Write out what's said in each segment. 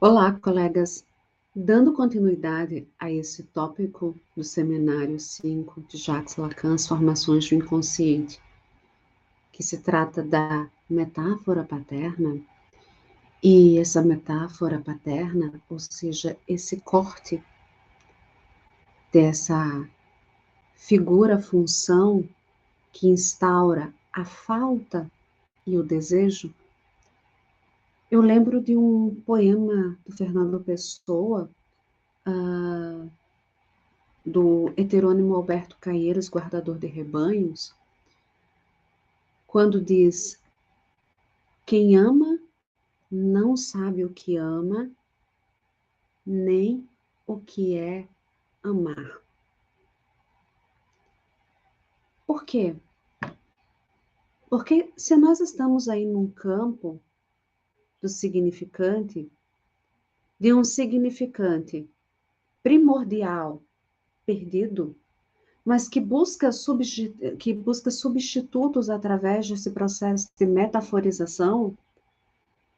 Olá, colegas. Dando continuidade a esse tópico do seminário 5 de Jacques Lacan, As Formações do Inconsciente, que se trata da metáfora paterna, e essa metáfora paterna, ou seja, esse corte dessa figura-função que instaura a falta e o desejo, eu lembro de um poema do Fernando Pessoa, do heterônimo Alberto Caeiras, guardador de rebanhos, quando diz: quem ama não sabe o que ama, nem o que é amar. Por quê? Porque se nós estamos aí num campo do significante, de um significante primordial perdido, mas que busca substitutos através desse processo de metaforização,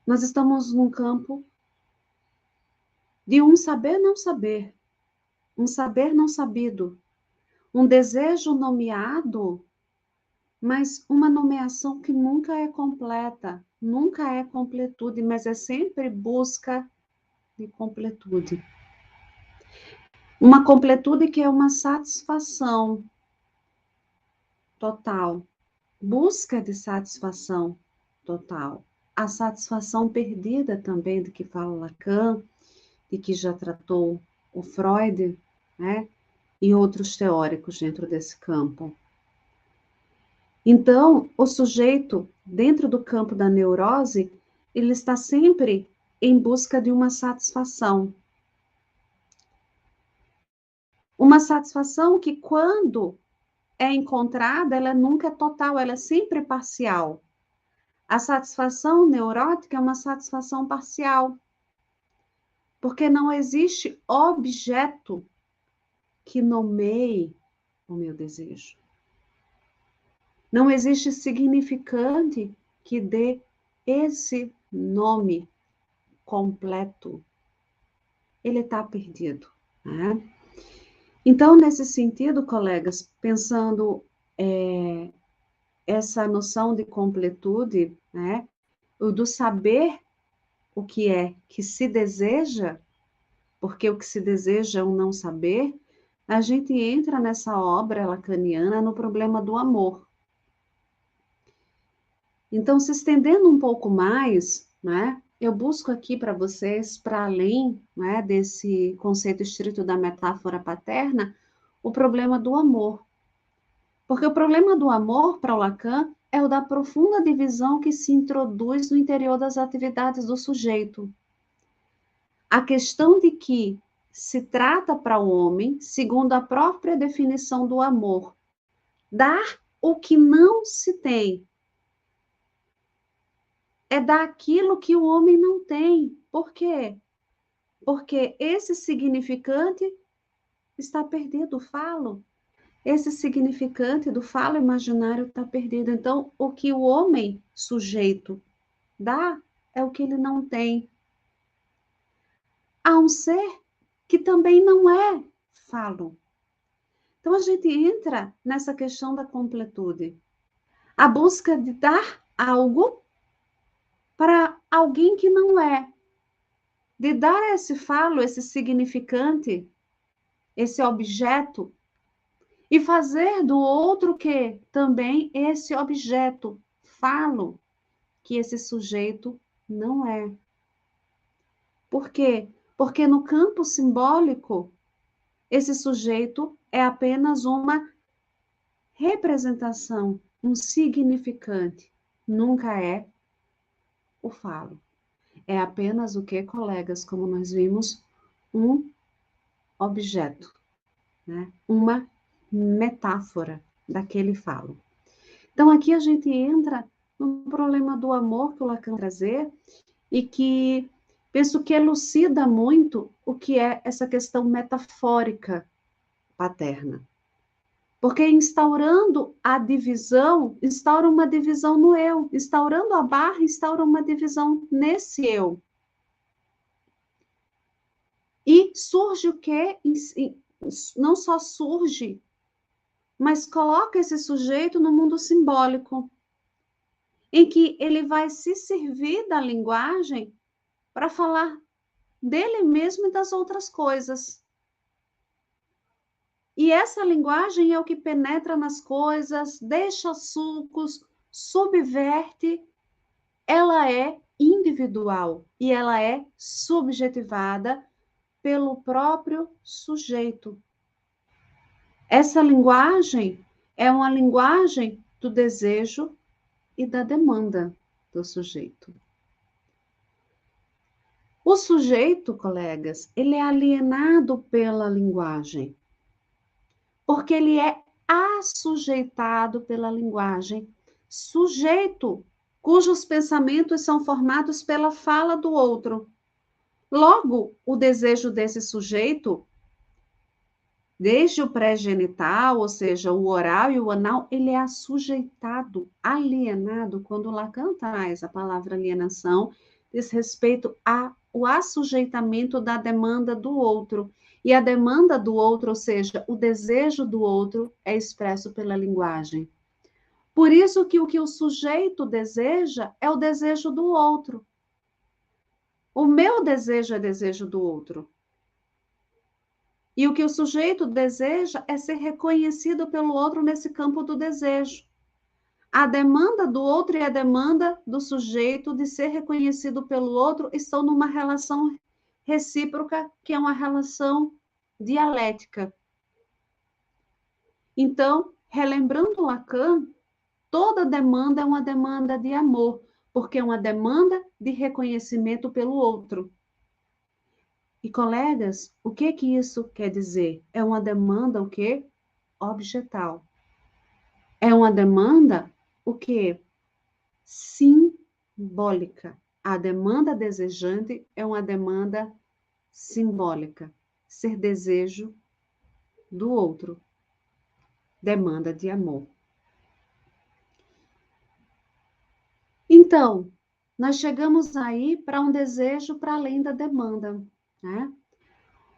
nós estamos num campo de um saber não saber, um saber não sabido, um desejo nomeado, mas uma nomeação que nunca é completa, nunca é completude, mas é sempre busca de completude. Uma completude que é uma satisfação total, busca de satisfação total. A satisfação perdida também, de que fala Lacan, e que já tratou o Freud, né? E outros teóricos dentro desse campo. Então, o sujeito, dentro do campo da neurose, ele está sempre em busca de uma satisfação. Uma satisfação que, quando é encontrada, ela nunca é total, ela é sempre parcial. A satisfação neurótica é uma satisfação parcial, porque não existe objeto que nomeie o meu desejo. Não existe significante que dê esse nome completo. Ele está perdido, né? Então, nesse sentido, colegas, pensando essa noção de completude, né? O do saber o que é que se deseja, porque o que se deseja é o não saber, a gente entra nessa obra lacaniana no problema do amor. Então, se estendendo um pouco mais, né, eu busco aqui para vocês, para além, né, desse conceito estrito da metáfora paterna, o problema do amor. Porque o problema do amor, para o Lacan, é o da profunda divisão que se introduz no interior das atividades do sujeito. A questão de que se trata para o homem, segundo a própria definição do amor, dar o que não se tem, é daquilo que o homem não tem. Por quê? Porque esse significante está perdido, falo. Esse significante do falo imaginário está perdido. Então, o que o homem sujeito dá é o que ele não tem. Há um ser que também não é falo. Então, a gente entra nessa questão da completude. A busca de dar algo para alguém que não é. De dar esse falo, esse significante, esse objeto, e fazer do outro que também esse objeto, falo, que esse sujeito não é. Por quê? Porque no campo simbólico, esse sujeito é apenas uma representação, um significante, nunca é o falo. É apenas o que, colegas, como nós vimos, um objeto, né? Uma metáfora daquele falo. Então, aqui a gente entra no problema do amor que o Lacan trazer e que penso que elucida muito o que é essa questão metafórica paterna. Porque instaurando a divisão, instaura uma divisão no eu. Instaurando a barra, instaura uma divisão nesse eu. E surge o quê? Não só surge, mas coloca esse sujeito no mundo simbólico, em que ele vai se servir da linguagem para falar dele mesmo e das outras coisas. E essa linguagem é o que penetra nas coisas, deixa sulcos, subverte. Ela é individual e ela é subjetivada pelo próprio sujeito. Essa linguagem é uma linguagem do desejo e da demanda do sujeito. O sujeito, colegas, ele é alienado pela linguagem, porque ele é assujeitado pela linguagem, sujeito cujos pensamentos são formados pela fala do outro. Logo, o desejo desse sujeito, desde o pré-genital, ou seja, o oral e o anal, ele é assujeitado, alienado. Quando Lacan traz a palavra alienação, diz respeito ao assujeitamento da demanda do outro. E a demanda do outro, ou seja, o desejo do outro, é expresso pela linguagem. Por isso que o sujeito deseja é o desejo do outro. O meu desejo é desejo do outro. E o que o sujeito deseja é ser reconhecido pelo outro nesse campo do desejo. A demanda do outro e a demanda do sujeito de ser reconhecido pelo outro estão numa relação recíproca, que é uma relação dialética. Então, relembrando Lacan, toda demanda é uma demanda de amor, porque é uma demanda de reconhecimento pelo outro. E, colegas, o que isso quer dizer? É uma demanda o quê? Objetal. É uma demanda o quê? Simbólica. A demanda desejante é uma demanda simbólica. Ser desejo do outro. Demanda de amor. Então, nós chegamos aí para um desejo para além da demanda, né?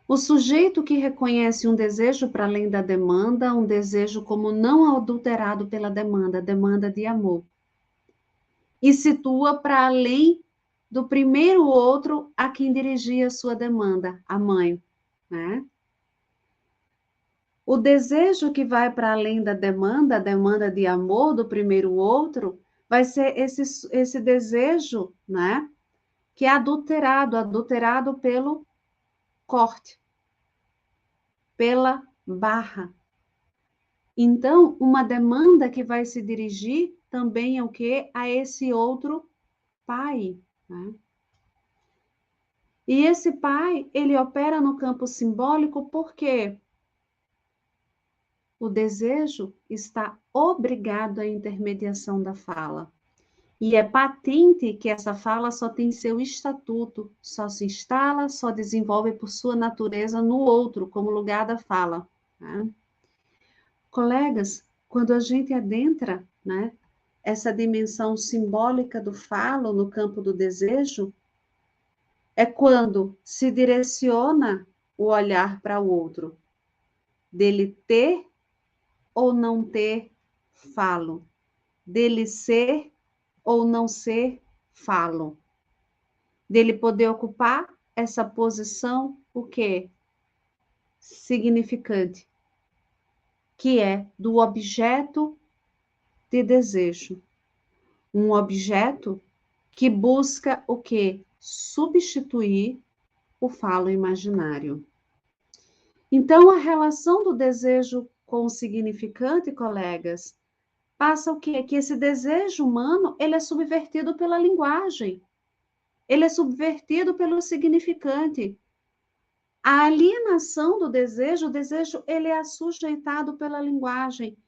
O sujeito que reconhece um desejo para além da demanda, um desejo como não adulterado pela demanda, demanda de amor, e situa para além do primeiro outro a quem dirigia a sua demanda, a mãe, né? O desejo que vai para além da demanda, a demanda de amor do primeiro outro, vai ser esse desejo, né? Que é adulterado pelo corte, pela barra. Então, uma demanda que vai se dirigir também é o quê? A esse outro pai, né? E esse pai, ele opera no campo simbólico porque o desejo está obrigado à intermediação da fala. E é patente que essa fala só tem seu estatuto, só se instala, só desenvolve por sua natureza no outro, como lugar da fala, né? Colegas, quando a gente adentra, né, essa dimensão simbólica do falo no campo do desejo, é quando se direciona o olhar para o outro, dele ter ou não ter falo, dele ser ou não ser falo, dele poder ocupar essa posição, o quê? Significante, que é do objeto de desejo. Um objeto que busca o quê? Substituir o falo imaginário. Então, a relação do desejo com o significante, colegas, passa o quê? Que esse desejo humano, ele é subvertido pela linguagem. Ele é subvertido pelo significante. A alienação do desejo, o desejo, ele é assujeitado pela linguagem,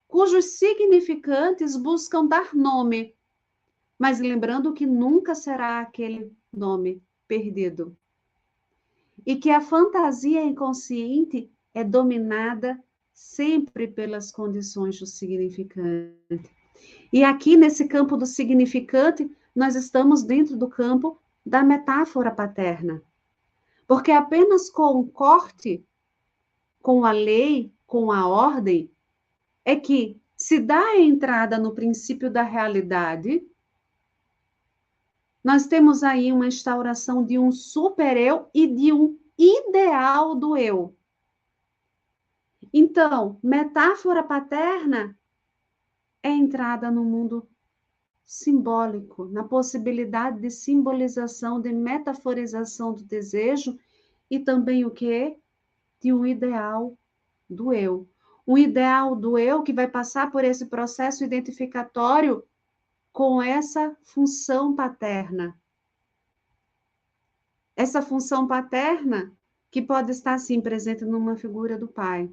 cujos significantes buscam dar nome, mas lembrando que nunca será aquele nome perdido. E que a fantasia inconsciente é dominada sempre pelas condições do significante. E aqui, nesse campo do significante, nós estamos dentro do campo da metáfora paterna. Porque apenas com o corte, com a lei, com a ordem, é que se dá a entrada no princípio da realidade, nós temos aí uma instauração de um super-eu e de um ideal do eu. Então, metáfora paterna é entrada no mundo simbólico, na possibilidade de simbolização, de metaforização do desejo e também o que? De um ideal do eu. Um ideal do eu que vai passar por esse processo identificatório com essa função paterna. Essa função paterna que pode estar, sim, presente numa figura do pai.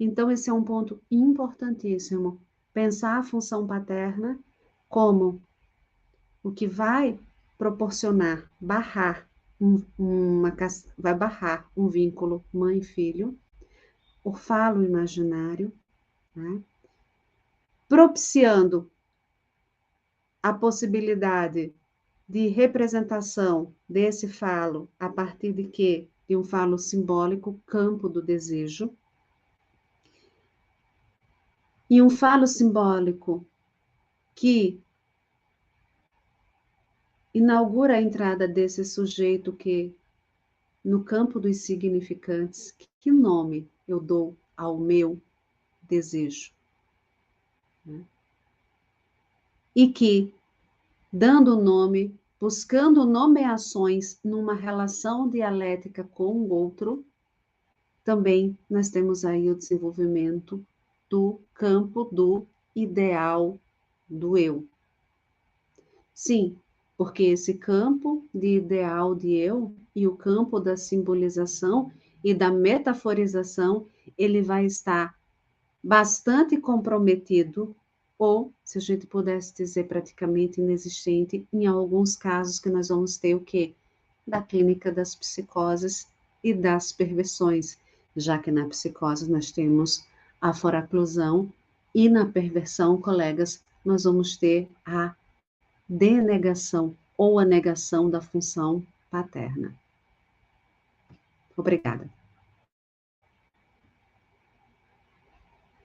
Então, esse é um ponto importantíssimo. Pensar a função paterna como o que vai proporcionar, vai barrar um vínculo mãe-filho, o falo imaginário, né? Propiciando a possibilidade de representação desse falo a partir de quê? De um falo simbólico, campo do desejo. E um falo simbólico que inaugura a entrada desse sujeito que, no campo dos significantes, que nome eu dou ao meu desejo? Né? E que, dando nome, buscando nomeações numa relação dialética com o outro, também nós temos aí o desenvolvimento do campo do ideal do eu. Sim, porque esse campo de ideal de eu e o campo da simbolização e da metaforização, ele vai estar bastante comprometido, ou, se a gente pudesse dizer, praticamente inexistente, em alguns casos que nós vamos ter o quê? Da clínica das psicoses e das perversões, já que na psicose nós temos a foraclusão e na perversão, colegas, nós vamos ter a denegação ou a negação da função paterna. Obrigada.